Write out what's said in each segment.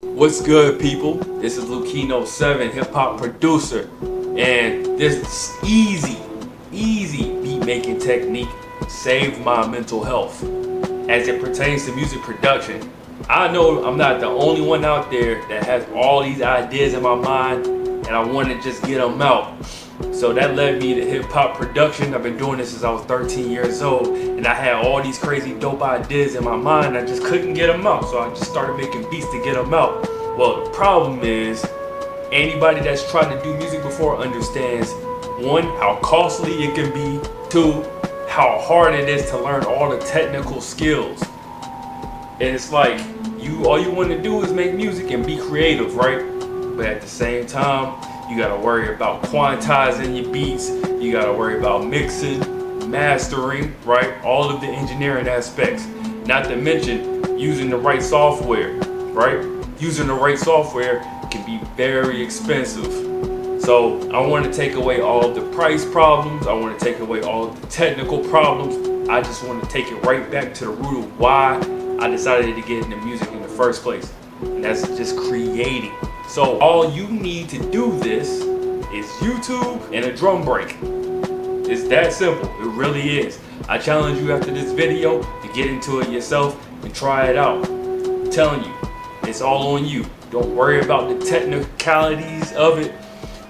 What's good, people? This is Hino 7, hip hop producer, and this easy beat making technique saved my mental health as it pertains to music production. I know I'm not the only one out there that has all these ideas in my mind, and I want to just get them out. So that led me to hip hop production. I've been doing this since I was 13 years old, and I had all these crazy dope ideas in my mind. I just couldn't get them out, so I just started making beats to get them out. Well, the problem is, anybody that's tried to do music before understands, one, how costly it can be, two, how hard it is to learn all the technical skills. And it's like, all you want to do is make music and be creative, right? But at the same time, you gotta worry about quantizing your beats, you gotta worry about mixing, mastering, right? All of the engineering aspects. Not to mention using the right software, right? Using the right software can be very expensive. So I want to take away all of the price problems, I want to take away all of the technical problems. I just want to take it right back to the root of why I decided to get into music in the first place. And that's just creating. So all you need to do this is YouTube and a drum break. It's that simple, it really is. I challenge you after this video to get into it yourself and try it out. I'm telling you, it's all on you. Don't worry about the technicalities of it.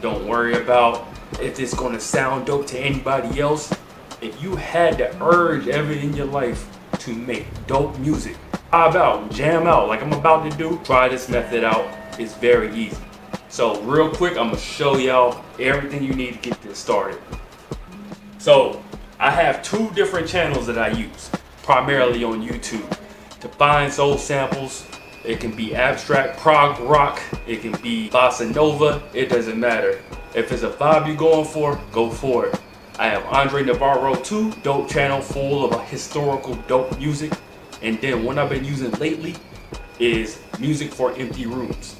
Don't worry about if it's gonna sound dope to anybody else. If you had the urge ever in your life to make dope music, how about jam out like I'm about to do? Try this method out. It's very easy. So real quick, I'm gonna show y'all everything you need to get this started. So I have two different channels that I use, primarily on YouTube, to find soul samples. It can be abstract prog rock, it can be bossa nova, it doesn't matter. If it's a vibe you're going for, go for it. I have Andre Navarro 2, dope channel full of historical dope music. And then one I've been using lately is Music for Empty Rooms.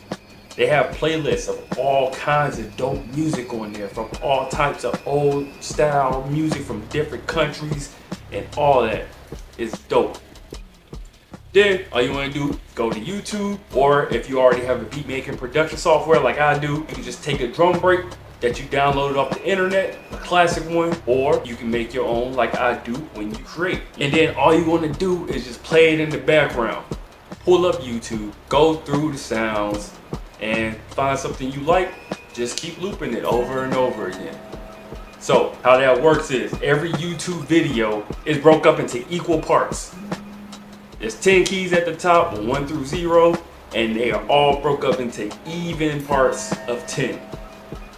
They have playlists of all kinds of dope music on there, from all types of old style music from different countries, and all that is dope. Then all you want to do, go to YouTube, or if you already have a beat making production software like I do, you can just take a drum break that you downloaded off the internet, a classic one, or you can make your own like I do when you create. And then all you want to do is just play it in the background. Pull up YouTube, go through the sounds, and find something you like. Just keep looping it over and over again. So how that works is every YouTube video is broke up into equal parts. There's 10 keys at the top, 1 through 0, and they are all broke up into even parts of 10.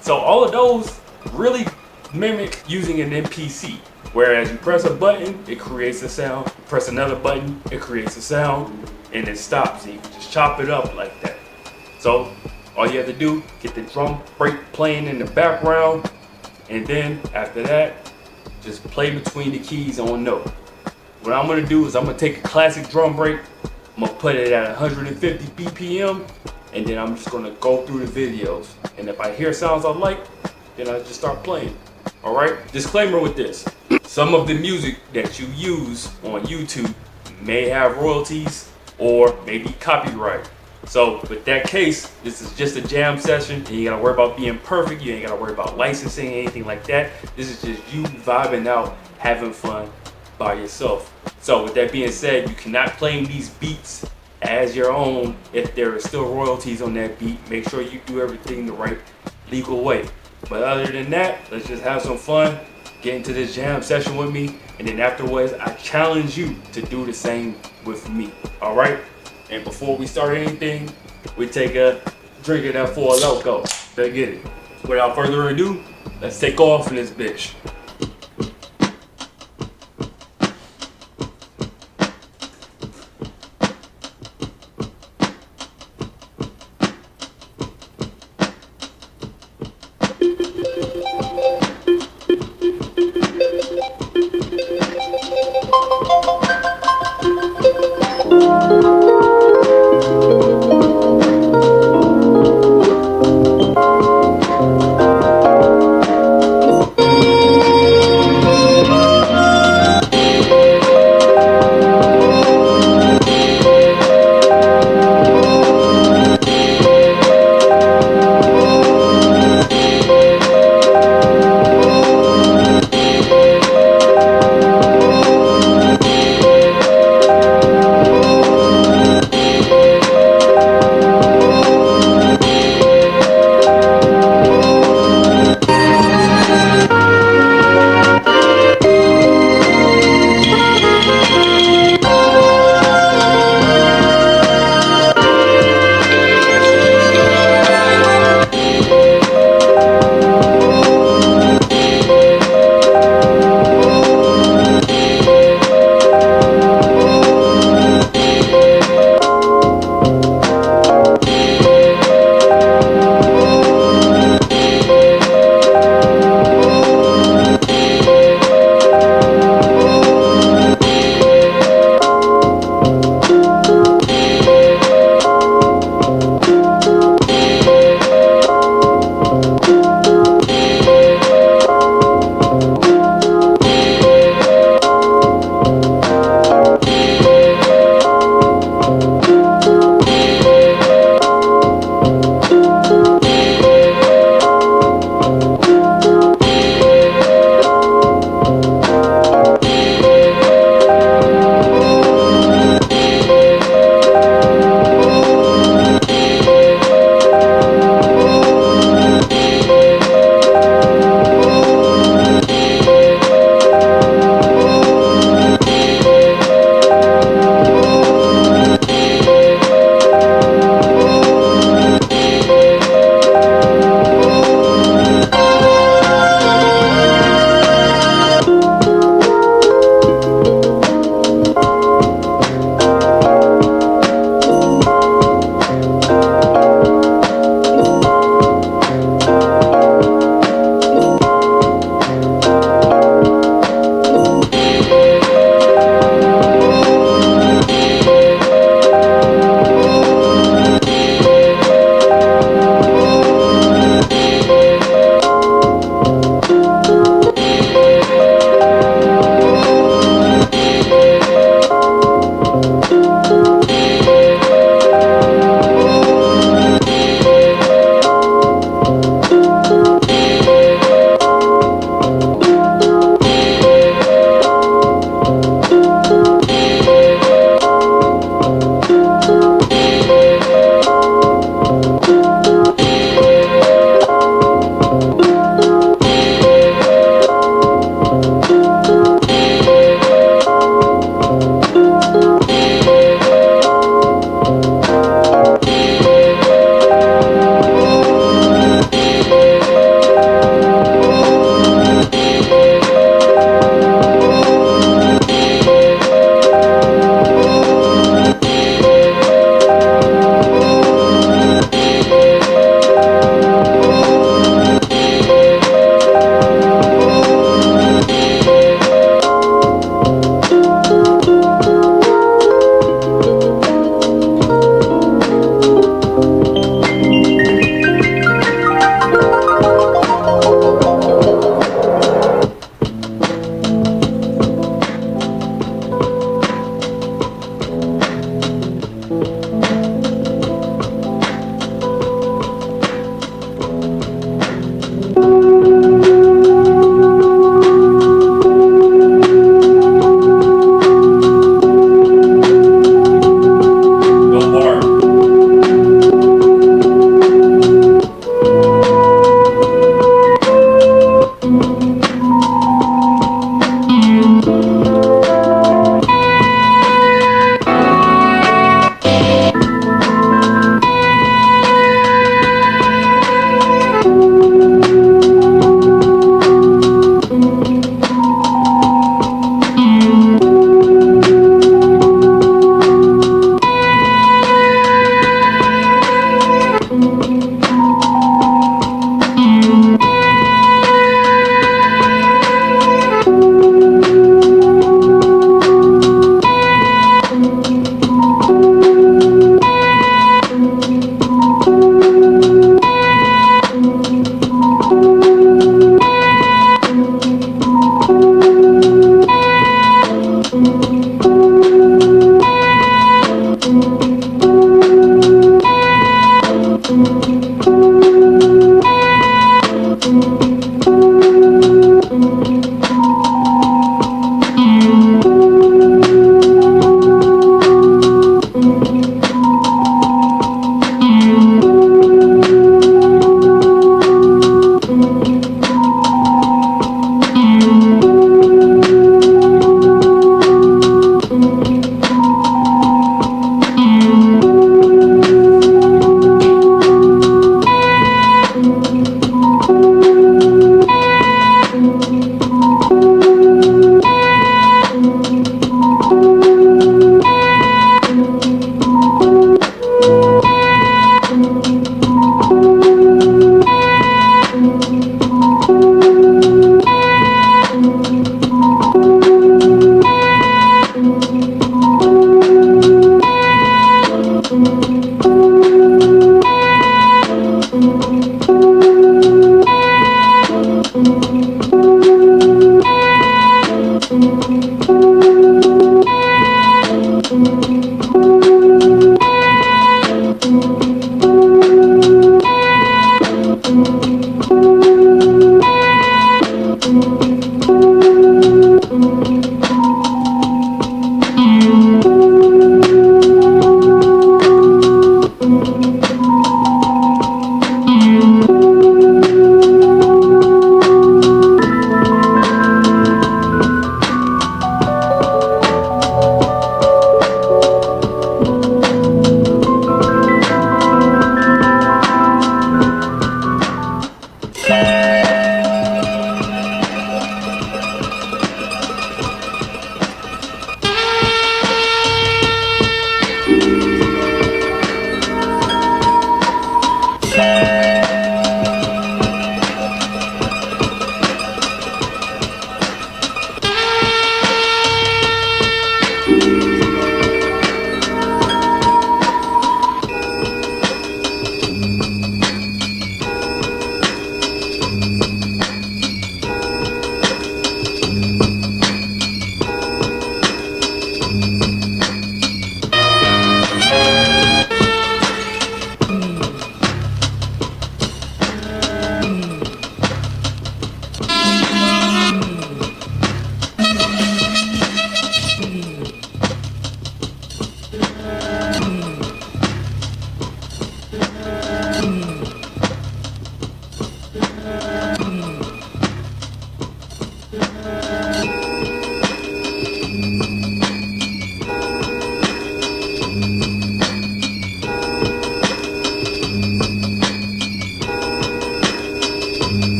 So all of those really mimic using an MPC. Whereas you press a button, it creates a sound. You press another button, it creates a sound, and it stops. And you can just chop it up like that. So all you have to do, get the drum break playing in the background, and then after that, just play between the keys on note. What I'm gonna do is I'm gonna take a classic drum break, I'm gonna put it at 150 BPM, and then I'm just gonna go through the videos. And if I hear sounds I like, then I just start playing. All right, disclaimer with this. Some of the music that you use on YouTube may have royalties or maybe copyright. So with that case, this is just a jam session, and you gotta worry about being perfect. You ain't gotta worry about licensing, anything like that. This is just you vibing out, having fun by yourself. So with that being said, you cannot claim these beats as your own if there are still royalties on that beat. Make sure you do everything the right legal way. But other than that, let's just have some fun, get into this jam session with me, and then afterwards I challenge you to do the same with me. All right? And before we start anything, we take a drink of that Four Loko. Let's get it. Without further ado, let's take off in this bitch.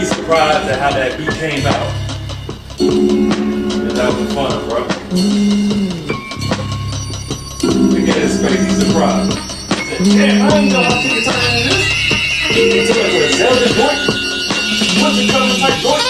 Surprised at how that beat came out. Yeah, that was fun, bro. We get this crazy surprise. Damn, I didn't know how to take a time into this. It's like a Zelda joint. What's the cover type joint?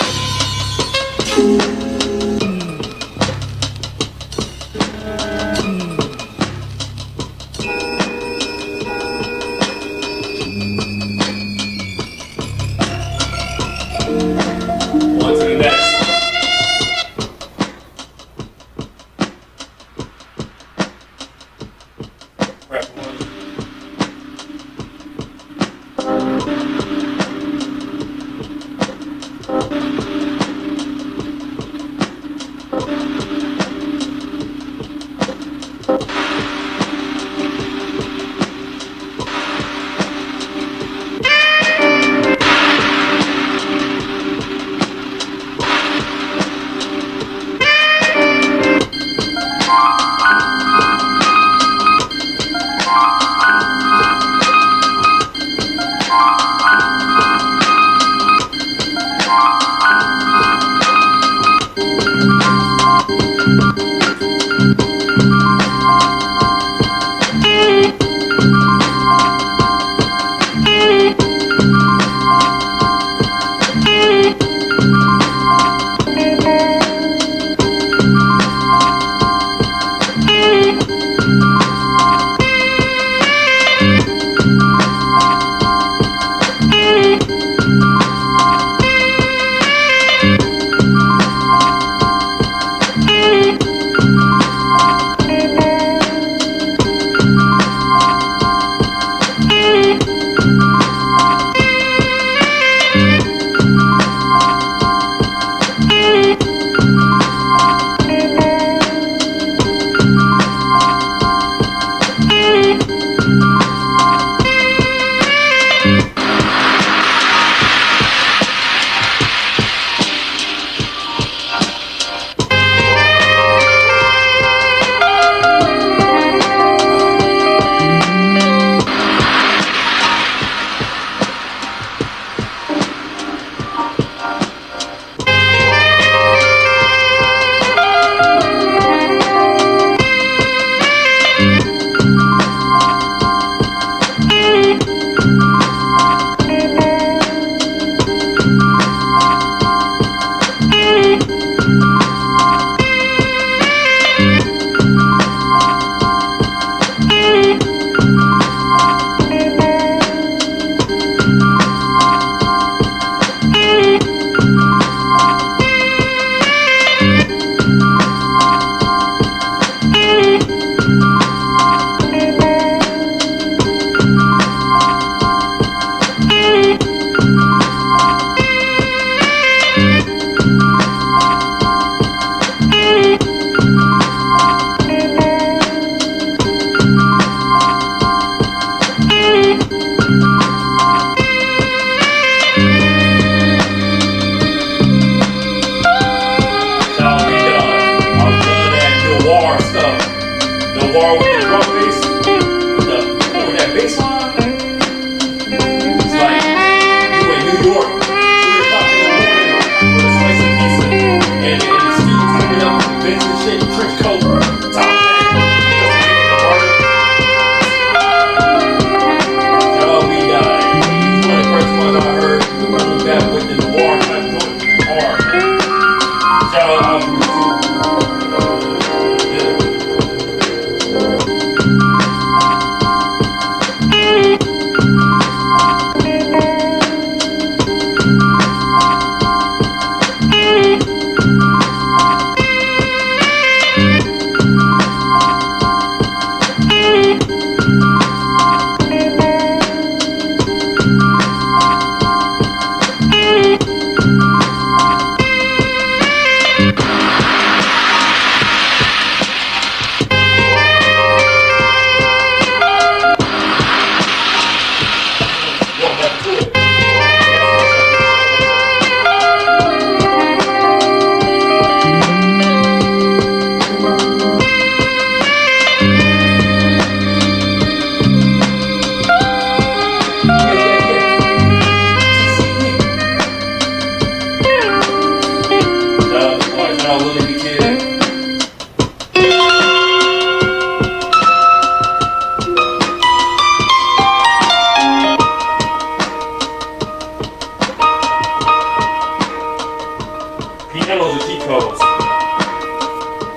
toes.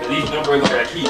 And these numbers are key.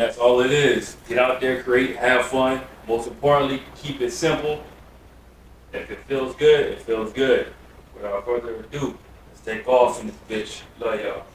That's all it is. Get out there, create, have fun. Most importantly, keep it simple. If it feels good, it feels good. Without further ado, let's take off in this bitch. Love y'all.